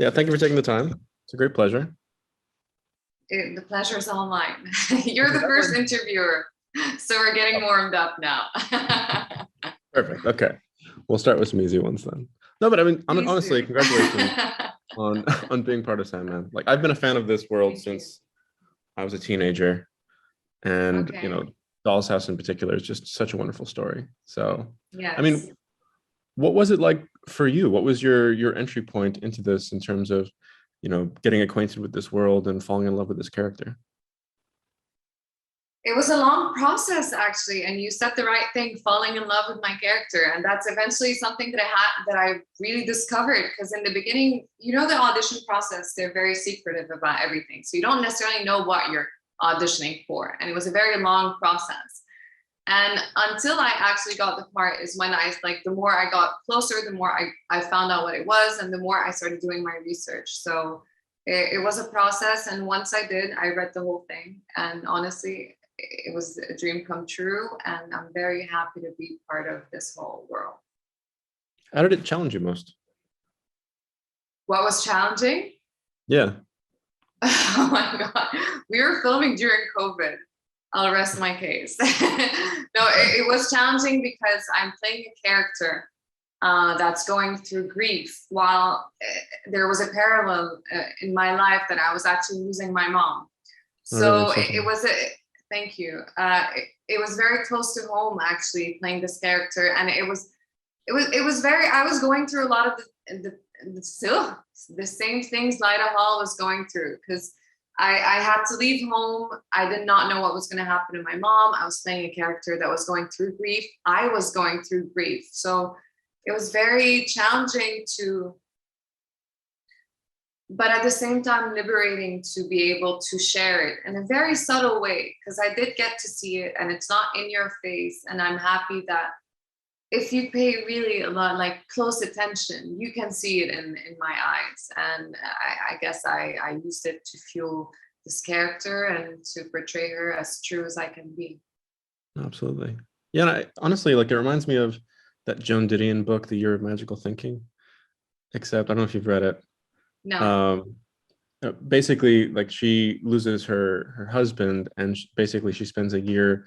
Yeah, thank you for taking the time. It's a great pleasure. The pleasure is all mine. You're the first interviewer, so we're getting warmed up now. Perfect. Okay. We'll start with some easy ones then. No, but Please honestly, do. congratulations on on being part of Sandman. Like I've been a fan of this world Thank you. since I was a teenager, and Okay. Doll's House in particular is just such a wonderful story. So, I Yes. mean, what was it like for you? What was your entry point into this in terms of, getting acquainted with this world and falling in love with this character? It was a long process actually, and you said the right thing, falling in love with my character. And that's eventually something that I really discovered because in the beginning, the audition process, they're very secretive about everything. So you don't necessarily know what you're auditioning for. And it was a very long process. And until I actually got the part is when the more I got closer, the more I found out what it was, and the more I started doing my research. So it was a process. And once I did, I read the whole thing. And honestly, it was a dream come true. And I'm very happy to be part of this whole world. How did it challenge you most? What was challenging? Yeah. Oh my God. We were filming during COVID. I'll rest my case. No, it was challenging because I'm playing a character that's going through grief while there was a parallel in my life that I was actually losing my mom. Oh, really? I'm So so it sorry. was thank you. It was very close to home actually playing this character. And it was very, I was going through a lot of still the same things Lida Hall was going through because I had to leave home. I did not know what was going to happen to my mom. I was playing a character that was going through grief. I was going through grief. So it was very challenging but at the same time, liberating to be able to share it in a very subtle way because I did get to see it and it's not in your face. And I'm happy that if you pay really a lot like close attention, you can see it in my eyes. And I guess I used it to fuel this character and to portray her as true as I can be. Absolutely. Yeah, and honestly, like it reminds me of that Joan Didion book, The Year of Magical Thinking. Except I don't know if you've read it. No. Um, Basically, like she loses her husband, and basically she spends a year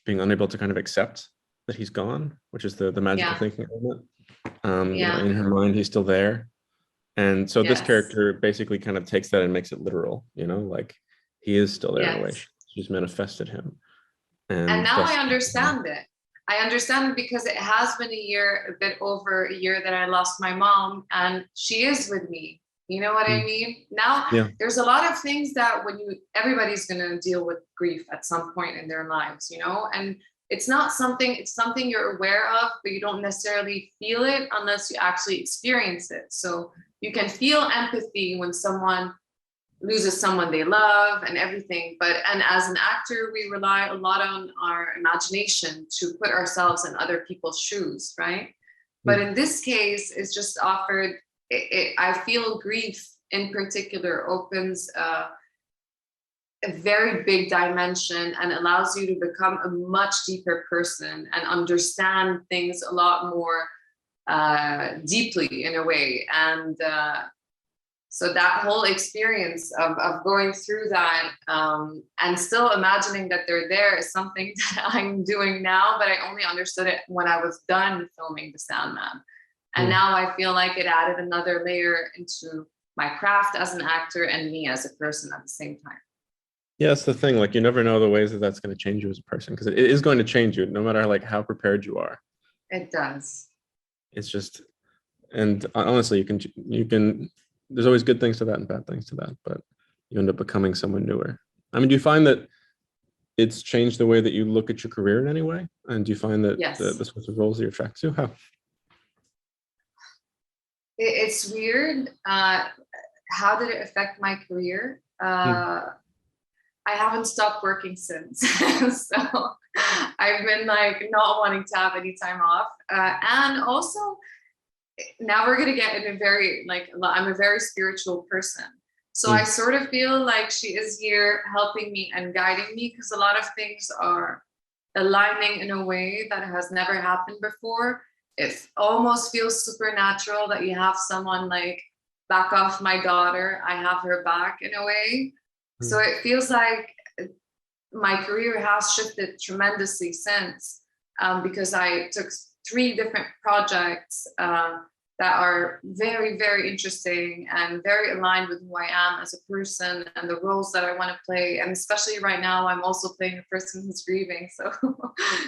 being unable to kind of accept that he's gone, which is the magical Yeah. thinking element. Yeah. In her mind, he's still there, and so this Yes. character basically kind of takes that and makes it literal. Like he is still there in a way. Yes. She's manifested him, And and now I thus. understand it. I understand it because it has been a bit over a year that I lost my mom, and she is with me. You know what I Mm, mean? Now yeah. there's a lot of things that everybody's gonna deal with grief at some point in their lives, and it's something you're aware of, but you don't necessarily feel it unless you actually experience it. So you can feel empathy when someone loses someone they love and everything. And as an actor, we rely a lot on our imagination to put ourselves in other people's shoes, right? But Mm. in this case, it's just offered. I feel grief in particular opens a very big dimension and allows you to become a much deeper person and understand things a lot more deeply in a way. And so that whole experience of going through that and still imagining that they're there is something that I'm doing now, but I only understood it when I was done filming The Sandman. And Mm. now I feel like it added another layer into my craft as an actor and me as a person at the same time. Yeah, that's the thing. Like you never know the ways that that's going to change you as a person because it is going to change you no matter like how prepared you are. It does. It's just, and honestly, you can. There's always good things to that and bad things to that, but you end up becoming someone newer. I mean, do you find that it's changed the way that you look at your career in any way? And do you find that the Yes. sorts of roles that you're attracted to? How? It's weird. How did it affect my career? Mm. I haven't stopped working since. So I've been like not wanting to have any time off. And also now we're gonna get in a very like I'm a very spiritual person. So I Mm. sort of feel like she is here helping me and guiding me because a lot of things are aligning in a way that has never happened before. It almost feels supernatural that you have someone like back off my daughter, I have her back in a way. So Mm. it feels like my career has shifted tremendously since, because I took 3 different projects that are very, very interesting and very aligned with who I am as a person and the roles that I want to play. And especially right now, I'm also playing a person who's grieving. So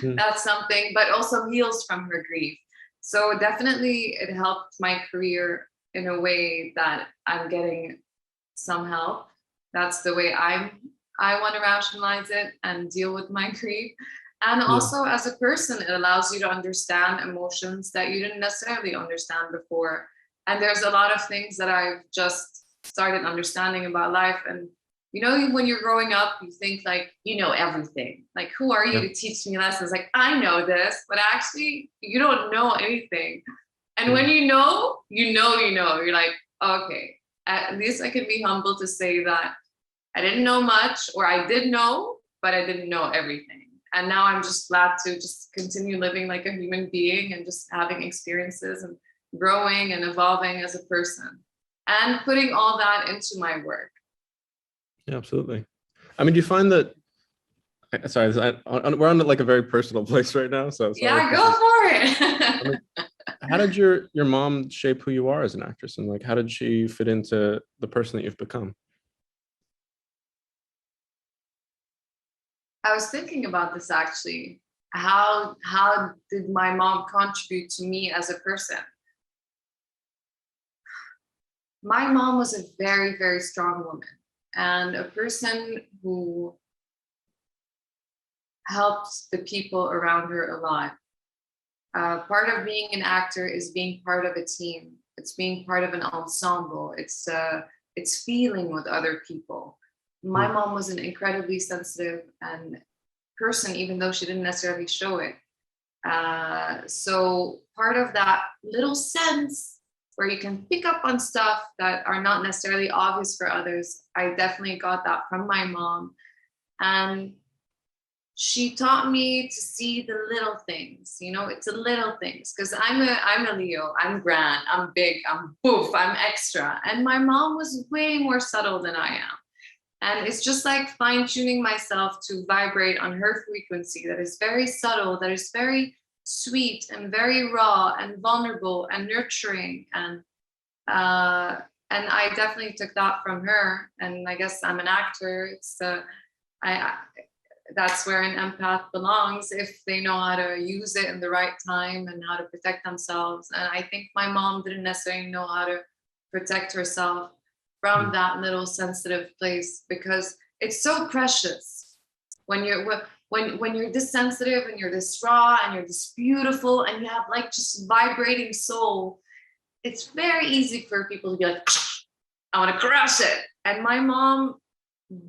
Mm. that's something, but also heals from her grief. So definitely it helped my career in a way that I'm getting some help. That's the way I want to rationalize it and deal with my grief. And Yeah. also as a person, it allows you to understand emotions that you didn't necessarily understand before. And there's a lot of things that I've just started understanding about life. And you know, when you're growing up, you think like, you know, everything. Like, who are you Yeah. to teach me lessons? Like, I know this, but actually, you don't know anything. And when Mm. you know, you know, you know, you're like, okay, at least I can be humble to say that I didn't know much, or I did know, but I didn't know everything. And now I'm just glad to just continue living like a human being and just having experiences and growing and evolving as a person and putting all that into my work. Yeah, absolutely. I mean, do you find that, sorry, we're on like a very personal place right now, so sorry if Yeah, this go is, for I it. mean, how did your mom shape who you are as an actress, and like how did she fit into the person that you've become? I was thinking about this actually. How did my mom contribute to me as a person? My mom was a very, very strong woman and a person who helped the people around her a lot. Part of being an actor is being part of a team. It's being part of an ensemble. It's feeling with other people. My Mm. mom was an incredibly sensitive and person, even though she didn't necessarily show it. So part of that little sense where you can pick up on stuff that are not necessarily obvious for others, I definitely got that from my mom. And she taught me to see the little things, you know, it's the little things. Because I'm a Leo, I'm grand, I'm big, I'm boof, I'm extra. And my mom was way more subtle than I am. And it's just like fine tuning myself to vibrate on her frequency that is very subtle, that is very sweet and very raw and vulnerable and nurturing. Uh, and I definitely took that from her. And I guess I'm an actor. I that's where an empath belongs if they know how to use it in the right time and how to protect themselves. And I think my mom didn't necessarily know how to protect herself from Mm. that little sensitive place because it's so precious when you're this sensitive and you're this raw and you're this beautiful and you have like just vibrating soul. It's very easy for people to be like, I want to crush it. And my mom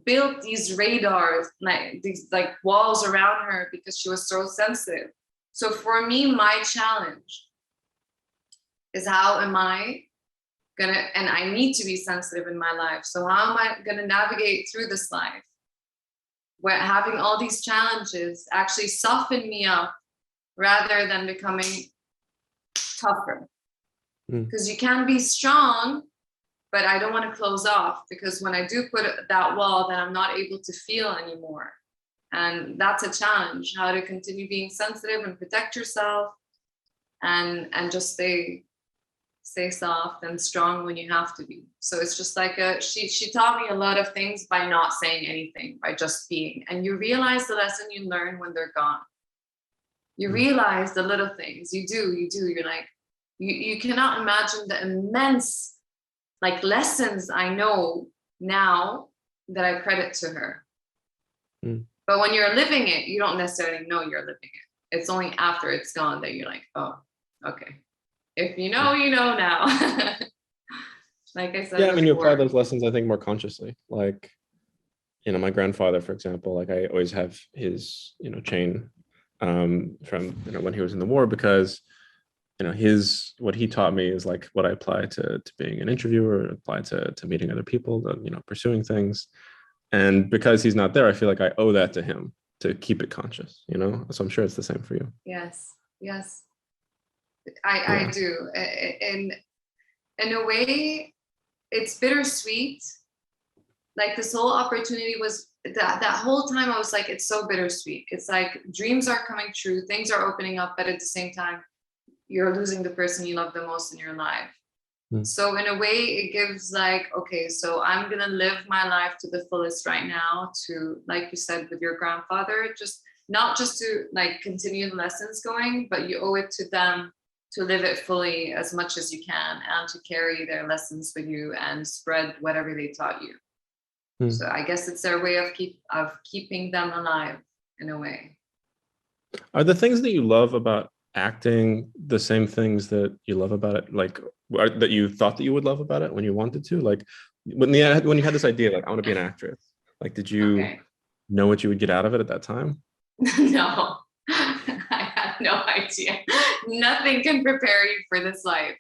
built these radars, like these like walls around her because she was so sensitive. So for me, my challenge is how am I gonna, and I need to be sensitive in my life. So how am I gonna navigate through this life where having all these challenges actually soften me up rather than becoming tougher? Mm. Because you can be strong, but I don't want to close off because when I do put that wall, then I'm not able to feel anymore. And that's a challenge, how to continue being sensitive and protect yourself and just stay soft and strong when you have to be. So it's just like she taught me a lot of things by not saying anything, by just being. And you realize the lesson you learn when they're gone. You Mm. realize the little things. You do. You're like, you cannot imagine the immense like lessons I know now that I credit to her. Mm. But when you're living it, you don't necessarily know you're living it. It's only after it's gone that you're like, oh, okay. If you know, you know now. Like I said Yeah, I mean, you apply before. those lessons, I think, more consciously. Like, my grandfather, for example, like I always have his, chain from, when he was in the war, because, his, what he taught me is like what I apply to being an interviewer, apply to meeting other people, to, pursuing things. And because he's not there, I feel like I owe that to him to keep it conscious, So I'm sure it's the same for you. Yes. Yes. Yeah. I do. In a way, it's bittersweet. Like this whole opportunity was that whole time I was like, it's so bittersweet. It's like dreams are coming true, things are opening up, but at the same time, you're losing the person you love the most in your life. So in a way, it gives like, okay, so I'm gonna live my life to the fullest right now, to, like you said, with your grandfather, just not just to like continue the lessons going, but you owe it to them to live it fully as much as you can and to carry their lessons with you and spread whatever they taught you. So I guess it's their way of keeping them alive in a way. Are the things that you love about acting the same things that you love about it, like that you thought that you would love about it when you wanted to? Like when you had this idea, like I want to be an actress, like did you know what you would get out of it at that time? No, I had no idea. Nothing can prepare you for this life.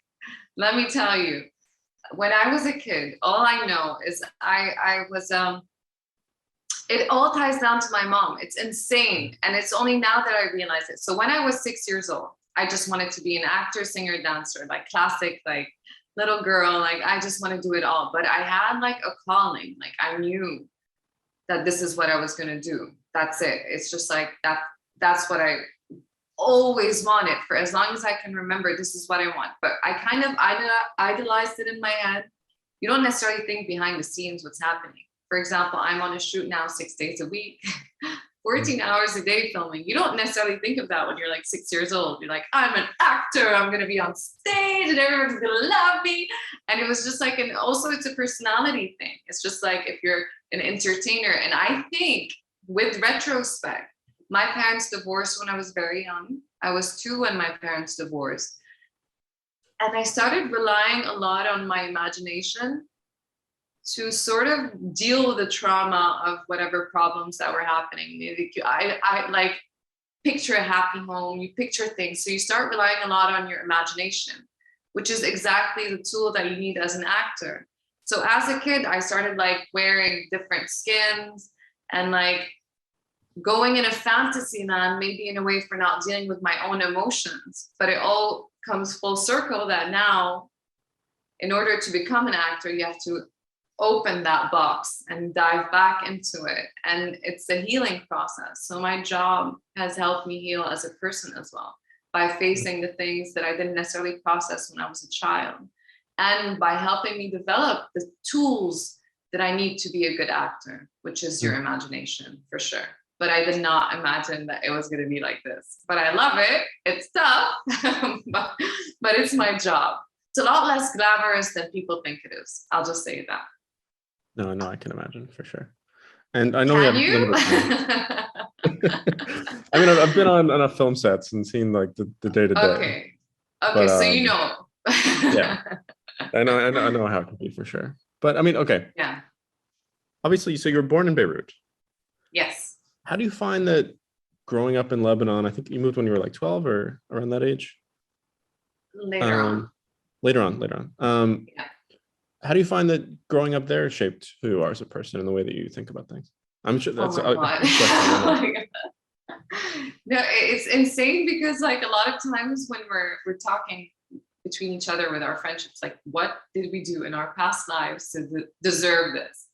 Let me tell you. When I was a kid, all I know is I was it all ties down to my mom. It's insane. And it's only now that I realize it. So when I was 6 years old, I just wanted to be an actor, singer, dancer, like classic, like little girl. Like I just want to do it all. But I had like a calling. Like I knew that this is what I was going to do. That's it. It's just like that's what I always wanted for as long as I can remember. This is what I want. But I kind of idolized it in my head. You don't necessarily think behind the scenes what's happening. For example, I'm on a shoot now 6 days a week, 14 hours a day filming. You don't necessarily think of that when you're like 6 years old. You're like, I'm an actor. I'm going to be on stage and everyone's going to love me. And it was just like, and also it's a personality thing. It's just like if you're an entertainer. And I think with retrospect, my parents divorced when I was very young. I was 2 when my parents divorced. And I started relying a lot on my imagination to sort of deal with the trauma of whatever problems that were happening. I like picture a happy home, you picture things. So you start relying a lot on your imagination, which is exactly the tool that you need as an actor. So as a kid, I started like wearing different skins and like going in a fantasy land, maybe in a way for not dealing with my own emotions. But it all comes full circle that now, in order to become an actor, you have to open that box and dive back into it. And it's a healing process. So my job has helped me heal as a person as well, by facing the things that I didn't necessarily process when I was a child. And by helping me develop the tools that I need to be a good actor, which is your imagination for sure. But I did not imagine that it was going to be like this. But I love it. It's tough, but it's my job. It's a lot less glamorous than people think it is. I'll just say that. No, I can imagine for sure. And I know Can we have you? I mean, I've been on a film sets and seen like the day to day. Okay. But, so you know. Yeah. I know how it can be for sure. But I mean, okay. Yeah. Obviously, so you were born in Beirut. Yes. How do you find that growing up in Lebanon? I think you moved when you were like 12 or around that age. Later on. Later on. Yeah. How do you find that growing up there shaped who you are as a person and the way that you think about things? I'm sure that's Oh my God. No, it's insane because like a lot of times when we're talking between each other with our friendships, like what did we do in our past lives to deserve this?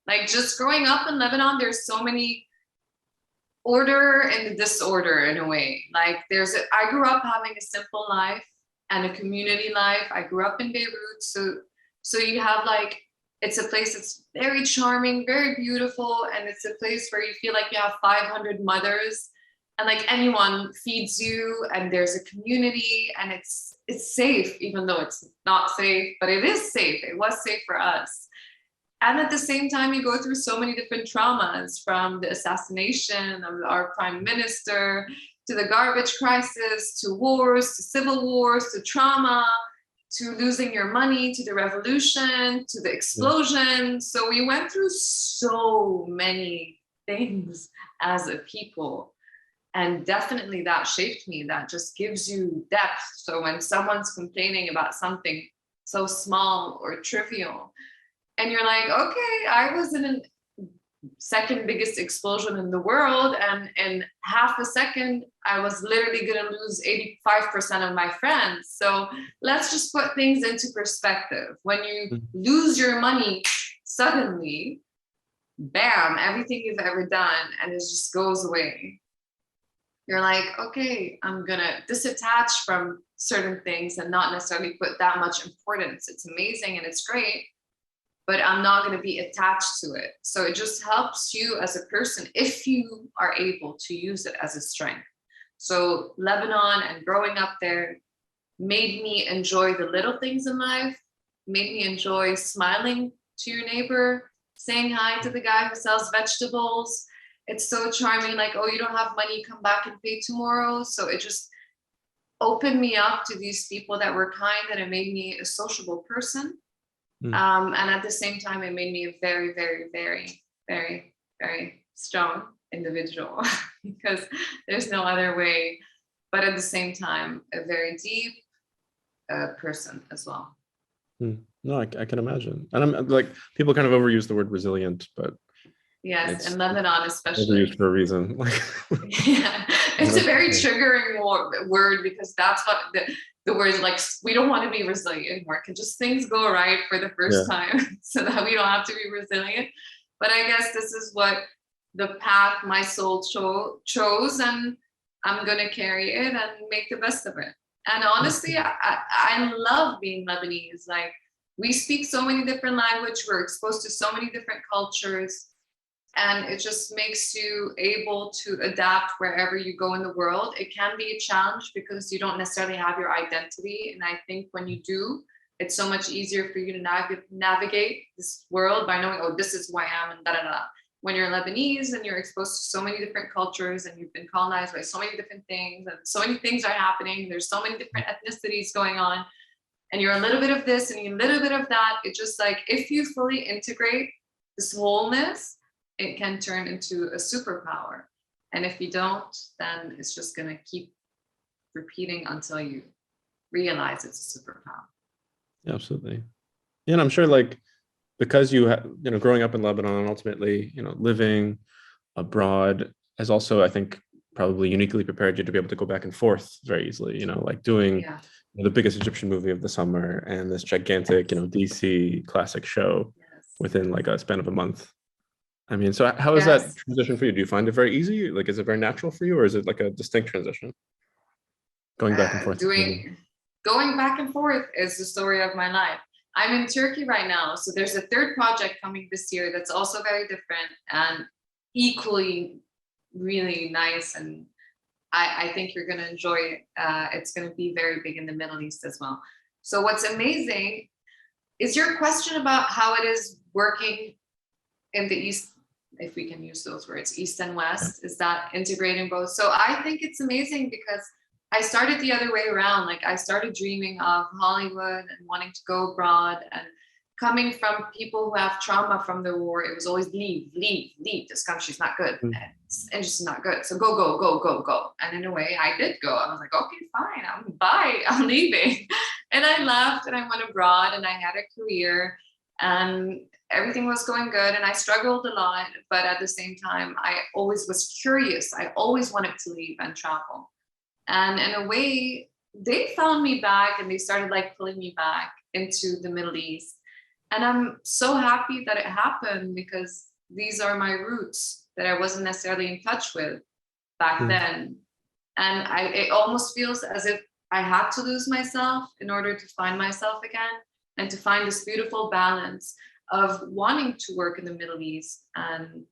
Like just growing up in Lebanon, there's so many order and disorder in a way. Like I grew up having a simple life and a community life. I grew up in Beirut, so you have like, it's a place that's very charming, very beautiful, and it's a place where you feel like you have 500 mothers, and like anyone feeds you, and there's a community, and it's safe, even though it's not safe, but it is safe. It was safe for us. And at the same time, you go through so many different traumas, from the assassination of our prime minister, to the garbage crisis, to wars, to civil wars, to trauma, to losing your money, to the revolution, to the explosion. So we went through so many things as a people. And definitely that shaped me. That just gives you depth. So when someone's complaining about something so small or trivial, and you're like, okay, I was in a second biggest explosion in the world, and in half a second I was literally going to lose 85% of my friends. So let's just put things into perspective. When you lose your money suddenly, bam, everything you've ever done, and it just goes away. You're like, okay, I'm gonna disattach from certain things and not necessarily put that much importance. It's amazing and it's great, but I'm not going to be attached to it. So it just helps you as a person if you are able to use it as a strength. So Lebanon and growing up there made me enjoy the little things in life, made me enjoy smiling to your neighbor, saying hi to the guy who sells vegetables. It's so charming, like, oh, you don't have money, come back and pay tomorrow. So it just opened me up to these people that were kind, and it made me a sociable person. And at the same time, it made me a very, very, very, very, very strong individual because there's no other way. But at the same time, a very deep person as well. No, I can imagine. And I'm like, people kind of overuse the word resilient, but yes, in Lebanon especially. Overused for a reason. Yeah, it's a very triggering word because that's what the word is like. We don't want to be resilient anymore. Can just things go right for the first time so that we don't have to be resilient? But I guess this is what the path my soul chose, and I'm gonna carry it and make the best of it. And honestly, I love being Lebanese. Like, we speak so many different languages, we're exposed to so many different cultures, and it just makes you able to adapt wherever you go in the world. It can be a challenge because you don't necessarily have your identity. And I think when you do, it's so much easier for you to navigate this world by knowing, oh, this is who I am, and da da da. When you're Lebanese and you're exposed to so many different cultures and you've been colonized by so many different things, and so many things are happening, there's so many different ethnicities going on, and you're a little bit of this and you're a little bit of that. It's just like, if you fully integrate this wholeness, it can turn into a superpower. And if you don't, then it's just going to keep repeating until you realize it's a superpower. Yeah, absolutely. Yeah, and I'm sure, like, because you growing up in Lebanon and ultimately, living abroad has also, I think, probably uniquely prepared you to be able to go back and forth very easily, like doing the biggest Egyptian movie of the summer and this gigantic, DC classic show within like a span of a month. I mean, so how is that transition for you? Do you find it very easy? Like, is it very natural for you, or is it like a distinct transition? Going back and forth. Going back and forth is the story of my life. I'm in Turkey right now. So there's a third project coming this year that's also very different and equally really nice. And I think you're going to enjoy it. It's going to be very big in the Middle East as well. So what's amazing is your question about how it is working in the East, if we can use those words, East and West, is that integrating both? So I think it's amazing because I started the other way around. Like, I started dreaming of Hollywood and wanting to go abroad, and coming from people who have trauma from the war, it was always leave. This country's not good. It's just not good. So go. And in a way, I did go. I was like, okay, fine. I'm leaving. And I left and I went abroad and I had a career and everything was going good. And I struggled a lot. But at the same time, I always was curious. I always wanted to leave and travel. And in a way, they found me back and they started like pulling me back into the Middle East. And I'm so happy that it happened because these are my roots that I wasn't necessarily in touch with back then. And it almost feels as if I had to lose myself in order to find myself again and to find this beautiful balance of wanting to work in the Middle East. And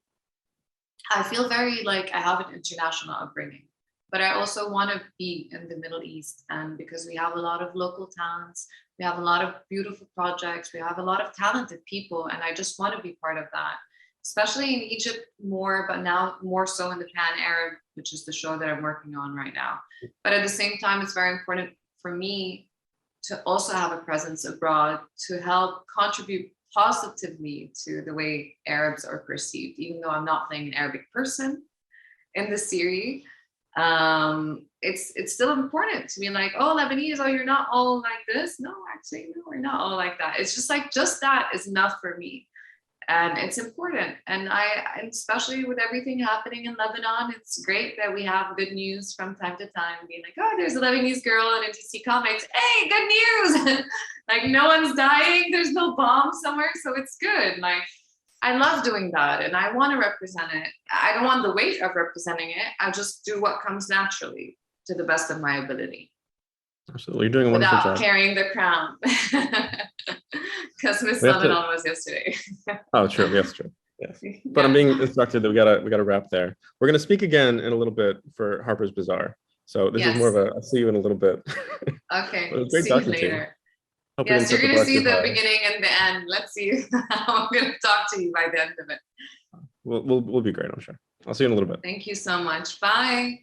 I feel very like I have an international upbringing, but I also want to be in the Middle East. And because we have a lot of local talents, we have a lot of beautiful projects, we have a lot of talented people, and I just want to be part of that, especially in Egypt more, but now more so in the Pan-Arab, which is the show that I'm working on right now. But at the same time, it's very important for me to also have a presence abroad to help contribute positively to the way Arabs are perceived, even though I'm not playing an Arabic person in the series. It's still important to be like, oh, Lebanese, oh, you're not all like this. No, actually, no, we're not all like that. It's just like, just that is enough for me. And it's important. And especially with everything happening in Lebanon, it's great that we have good news from time to time, being like, oh, there's a Lebanese girl in DC Comics. Hey, good news. Like, no one's dying. There's no bomb somewhere. So it's good. Like, I love doing that, and I want to represent it. I don't want the weight of representing it. I'll just do what comes naturally to the best of my ability. Absolutely. You're doing a wonderful Without job. carrying the crown. Because Miss Lebanon was yesterday. Oh, true. Yes, true. Yes. But I'm being instructed that we gotta wrap there. We're gonna speak again in a little bit for Harper's Bazaar. So this is more of a, I'll see you in a little bit. Okay. Well, it was great See you talking to you. later. Hope Yes, you're going to see the high. beginning and the end. Let's see how I'm going to talk to you by the end of it. We'll be great, I'm sure. I'll see you in a little bit. Thank you so much. Bye.